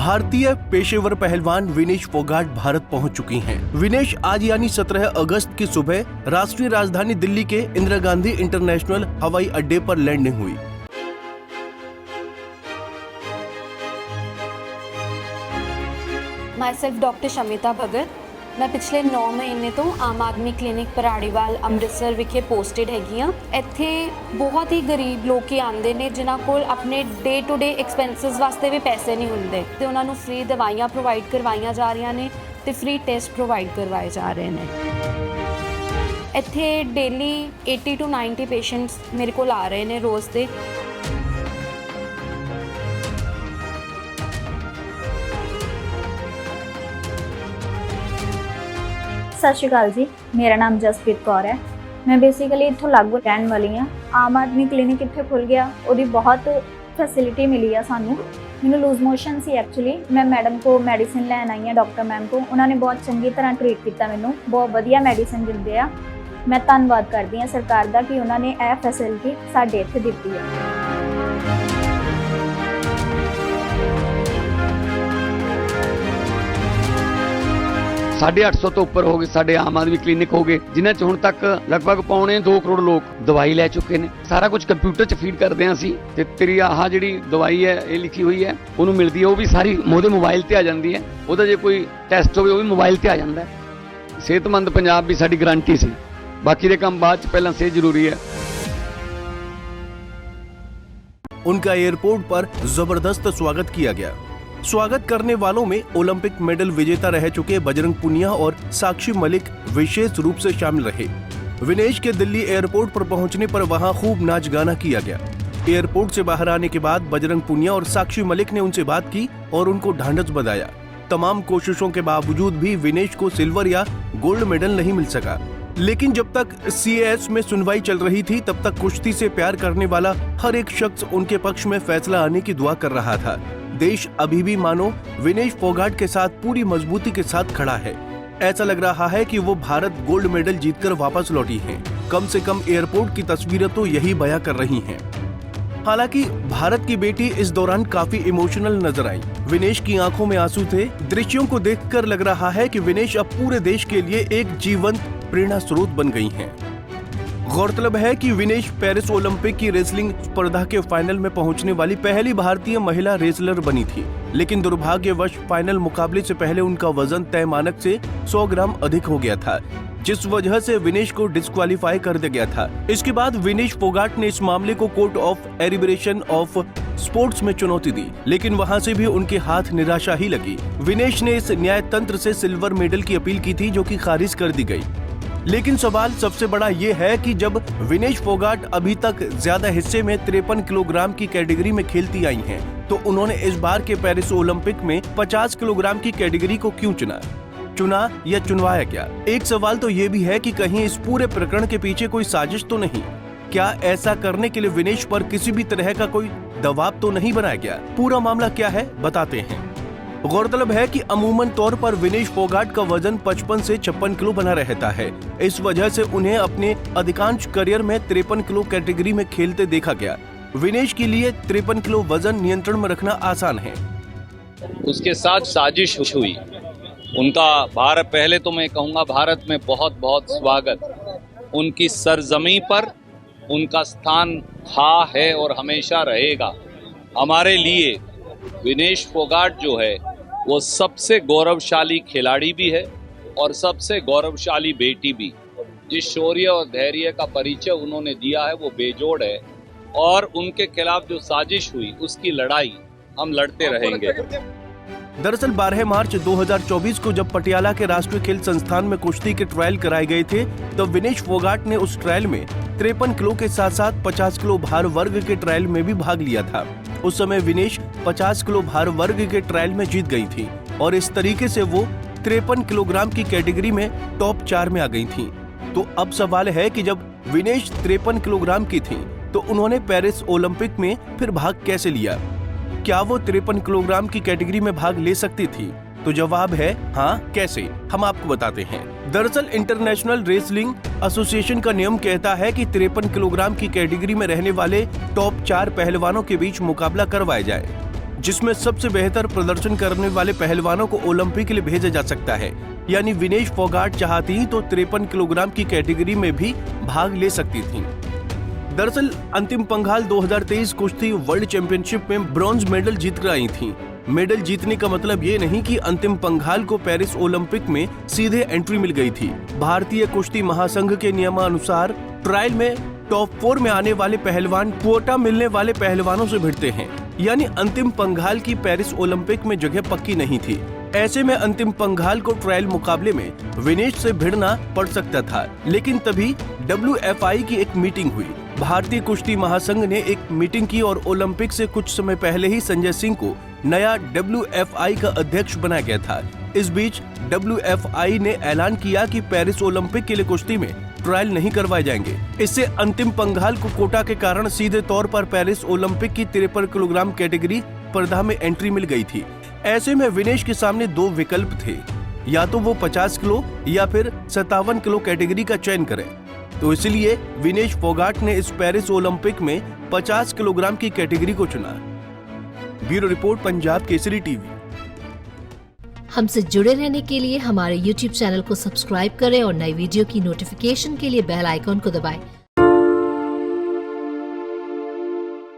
भारतीय पेशेवर पहलवान विनेश फोगाट भारत पहुंच चुकी हैं। विनेश आज यानी 17 अगस्त की सुबह राष्ट्रीय राजधानी दिल्ली के इंदिरा गांधी इंटरनेशनल हवाई अड्डे पर लैंडिंग हुई। माइसेल्फ डॉक्टर शमिता भगत। मैं पिछले 9 महीने तो आम आदमी क्लिनिक पराड़ीवाल ਅੰਮ੍ਰਿਤਸਰ ਵਿਖੇ ਪੋਸਟਡ ਹੈਗੀ ਹਾਂ। ਇੱਥੇ ਬਹੁਤ ਹੀ ਗਰੀਬ ਲੋਕ ਹੀ ਆਉਂਦੇ ਨੇ ਜਿਨ੍ਹਾਂ ਕੋਲ ਆਪਣੇ ਡੇ ਟੂ ਡੇ ਐਕਸਪੈਂਸਸ ਵਾਸਤੇ ਵੀ ਪੈਸੇ ਨਹੀਂ ਹੁੰਦੇ ਤੇ ਉਹਨਾਂ ਨੂੰ ਫ੍ਰੀ ਦਵਾਈਆਂ ਪ੍ਰੋਵਾਈਡ ਕਰਵਾਈਆਂ ਜਾ ਰਹੀਆਂ ਨੇ ਤੇ ਫ੍ਰੀ ਟੈਸਟ ਪ੍ਰੋਵਾਈਡ ਕਰਵਾਏ ਜਾ ਰਹੇ ਨੇ। ਇੱਥੇ ਡੇਲੀ 80 to 90 ਪੇਸ਼ੈਂਟਸ ਮੇਰੇ ਕੋਲ ਆ ਰਹੇ ਨੇ ਰੋਜ਼ ਦੇ। सत श्री अकाल जी, मेरा नाम जसप्रीत कौर है। मैं बेसिकली इत्थों लागू रहने वाली हाँ। आम आदमी क्लिनिक इत्थे खुल गया, उहदी बहुत फैसिलिटी मिली है सानू। मैनू लूज मोशन सी एक्चुअली, मैं मैडम को मेडिसिन लैन आई हाँ डॉक्टर मैम को, उन्होंने बहुत चंगी तरह ट्रीट किया मैनू, बहुत वधिया मेडिसिन दिंदे आ। मैं धन्नवाद करती हाँ सरकार का कि उन्होंने यह फैसिलिटी साडे इत्थे दित्ती है। 850 ਤੋਂ ਉੱਪਰ ਹੋ ਗਏ ਸਾਡੇ ਆਮ ਆਦਮੀ ਕਲੀਨਿਕ ਹੋ ਗਏ, ਜਿਨ੍ਹਾਂ 'ਚ ਹੁਣ ਤੱਕ ਲਗਭਗ 2.25 ਕਰੋੜ ਲੋਕ ਦਵਾਈ ਲੈ ਚੁੱਕੇ ਨੇ। ਸਾਰਾ ਕੁਝ ਕੰਪਿਊਟਰ 'ਚ ਫੀਡ ਕਰਦੇ ਹਾਂ ਅਸੀਂ ਤੇ ਤੇਰੀ ਆਹ ਜਿਹੜੀ ਦਵਾਈ ਹੈ ਇਹ ਲਿਖੀ ਹੋਈ ਹੈ ਉਹਨੂੰ ਮਿਲਦੀ ਹੈ, ਉਹ ਵੀ ਸਾਰੀ ਉਹਦੇ ਮੋਬਾਈਲ ਤੇ ਆ ਜਾਂਦੀ ਹੈ। ਉਹਦਾ ਜੇ ਕੋਈ ਟੈਸਟ ਹੋਵੇ ਉਹ ਵੀ ਮੋਬਾਈਲ ਤੇ ਆ ਜਾਂਦਾ ਹੈ। ਸਿਹਤਮੰਦ ਪੰਜਾਬ ਵੀ ਸਾਡੀ ਗਾਰੰਟੀ ਸੀ, ਬਾਕੀ ਦੇ ਕੰਮ ਬਾਅਦ 'ਚ, ਪਹਿਲਾਂ ਸਿਹਤ ਜ਼ਰੂਰੀ है। उनका एयरपोर्ट पर जबरदस्त स्वागत किया गया। स्वागत करने वालों में ओलंपिक मेडल विजेता रह चुके बजरंग पुनिया और साक्षी मलिक विशेष रूप से शामिल रहे। विनेश के दिल्ली एयरपोर्ट पर पहुंचने पर वहां खूब नाच गाना किया गया। एयरपोर्ट से बाहर आने के बाद बजरंग पुनिया और साक्षी मलिक ने उनसे बात की और उनको ढांढस बंधाया। तमाम कोशिशों के बावजूद भी विनेश को सिल्वर या गोल्ड मेडल नहीं मिल सका। लेकिन जब तक CAS में सुनवाई चल रही थी तब तक कुश्ती से प्यार करने वाला हर एक शख्स उनके पक्ष में फैसला आने की दुआ कर रहा था। देश अभी भी मानो विनेश फोगाट के साथ पूरी मजबूती के साथ खड़ा है। ऐसा लग रहा है कि वो भारत गोल्ड मेडल जीतकर वापस लौटी हैं। कम से कम एयरपोर्ट की तस्वीरें तो यही बयां कर रही हैं। हालांकि भारत की बेटी इस दौरान काफी इमोशनल नजर आई। विनेश की आंखों में आंसू थे। दृश्यों को देखकर लग रहा है कि विनेश अब पूरे देश के लिए एक जीवंत प्रेरणा स्रोत बन गई हैं। गौरतलब है कि विनेश पेरिस ओलंपिक की रेसलिंग स्पर्धा के फाइनल में पहुंचने वाली पहली भारतीय महिला रेसलर बनी थी, लेकिन दुर्भाग्यवश फाइनल मुकाबले से पहले उनका वजन तय मानक से 100 ग्राम अधिक हो गया था, जिस वजह से विनेश को डिस्क्वालीफाई कर दिया गया था। इसके बाद विनेश फोगाट ने इस मामले को कोर्ट ऑफ एरिब्रेशन ऑफ स्पोर्ट्स में चुनौती दी, लेकिन वहां से भी उनके हाथ निराशा ही लगी। विनेश ने इस न्याय तंत्र से सिल्वर मेडल की अपील की थी, जो कि खारिज कर दी गई। लेकिन सवाल सबसे बड़ा ये है कि जब विनेश फोगाट अभी तक ज्यादा हिस्से में 53 किलोग्राम की कैटेगरी में खेलती आई हैं, तो उन्होंने इस बार के पेरिस ओलंपिक में 50 किलोग्राम की कैटेगरी को क्यों चुना या चुनवाया क्या? एक सवाल तो ये भी है कि कहीं इस पूरे प्रकरण के पीछे कोई साजिश तो नहीं? क्या ऐसा करने के लिए विनेश पर किसी भी तरह का कोई दबाव तो नहीं बनाया गया? पूरा मामला क्या है बताते हैं। गौरतलब है कि अमूमन तौर पर विनेश फोगाट का वजन 55 से 56 किलो बना रहता है। इस वजह से उन्हें अपने अधिकांश करियर में 53 किलो कैटेगरी में खेलते देखा गया। विनेश के लिए 53 किलो वजन नियंत्रण में रखना आसान है। उसके साथ साजिश हुई उनका। भारत, पहले तो मैं कहूँगा भारत में बहुत बहुत स्वागत। उनकी सरजमी पर उनका स्थान था, है और हमेशा रहेगा। हमारे लिए विनेश फोगाट जो है वो सबसे गौरवशाली खिलाड़ी भी है और सबसे गौरवशाली बेटी भी। जिस शौर्य और धैर्य का परिचय उन्होंने दिया है वो बेजोड़ है, और उनके खिलाफ जो साजिश हुई उसकी लड़ाई हम लड़ते रहेंगे। दरअसल 12 मार्च 2024 को जब पटियाला के राष्ट्रीय खेल संस्थान में कुश्ती के ट्रायल कराए गए थे, तब विनेश फोगाट ने उस ट्रायल में 53 किलो के साथ साथ 50 किलो भार वर्ग के ट्रायल में भी भाग लिया था। उस समय विनेश 50 किलो भार वर्ग के ट्रायल में जीत गई थी और इस तरीके से वो 53 किलोग्राम की कैटेगरी में टॉप 4 में आ गई थी। तो अब सवाल है कि जब विनेश 53 किलोग्राम की थी तो उन्होंने पेरिस ओलंपिक में फिर भाग कैसे लिया? क्या वो 53 किलोग्राम की कैटेगरी में भाग ले सकती थी? तो जवाब है हाँ। कैसे, हम आपको बताते हैं। दरअसल इंटरनेशनल रेसलिंग एसोसिएशन का नियम कहता है कि 53 किलोग्राम की कैटेगरी में रहने वाले टॉप 4 पहलवानों के बीच मुकाबला करवाया जाए। जिसमें सबसे बेहतर प्रदर्शन करने वाले पहलवानों को ओलंपिक के लिए भेजा जा सकता है। यानी विनेश फोगाट चाहती तो 53 किलोग्राम की कैटेगरी में भी भाग ले सकती थीं। दरअसल अंतिम पंघाल 2023 कुश्ती वर्ल्ड चैंपियनशिप में ब्रॉन्ज मेडल जीत कर आई थीं। मेडल जीतने का मतलब ये नहीं कि अंतिम पंघाल को पेरिस ओलंपिक में सीधे एंट्री मिल गई थी। भारतीय कुश्ती महासंघ के नियमानुसार ट्रायल में टॉप 4 में आने वाले पहलवान क्वोटा मिलने वाले पहलवानों से भिड़ते हैं। यानी अंतिम पंघाल की पेरिस ओलंपिक में जगह पक्की नहीं थी। ऐसे में अंतिम पंघाल को ट्रायल मुकाबले में विनेश से भिड़ना पड़ सकता था। लेकिन तभी WFI की एक मीटिंग हुई। भारतीय कुश्ती महासंघ ने एक मीटिंग की और ओलंपिक से कुछ समय पहले ही संजय सिंह को नया WFI का अध्यक्ष बनाया गया था। इस बीच WFI ने ऐलान किया कि पेरिस ओलंपिक के लिए कुश्ती में ट्रायल नहीं करवाए जाएंगे। इससे अंतिम पंघाल को कोटा के कारण सीधे तौर पर पेरिस ओलंपिक की 53 किलोग्राम कैटेगरी स्पर्धा में एंट्री मिल गई थी। ऐसे में विनेश के सामने 2 विकल्प थे, या तो वो 50 किलो या फिर 57 किलो कैटेगरी का चयन करें। तो इसलिए विनेश फोगाट ने इस पेरिस ओलंपिक में 50 किलोग्राम की कैटेगरी को चुना। Bureau report, Punjab Kesari TV. हमसे जुड़े रहने के लिए हमारे YouTube चैनल को सब्सक्राइब करें और नई वीडियो की नोटिफिकेशन के लिए बेल आइकॉन को दबाएं।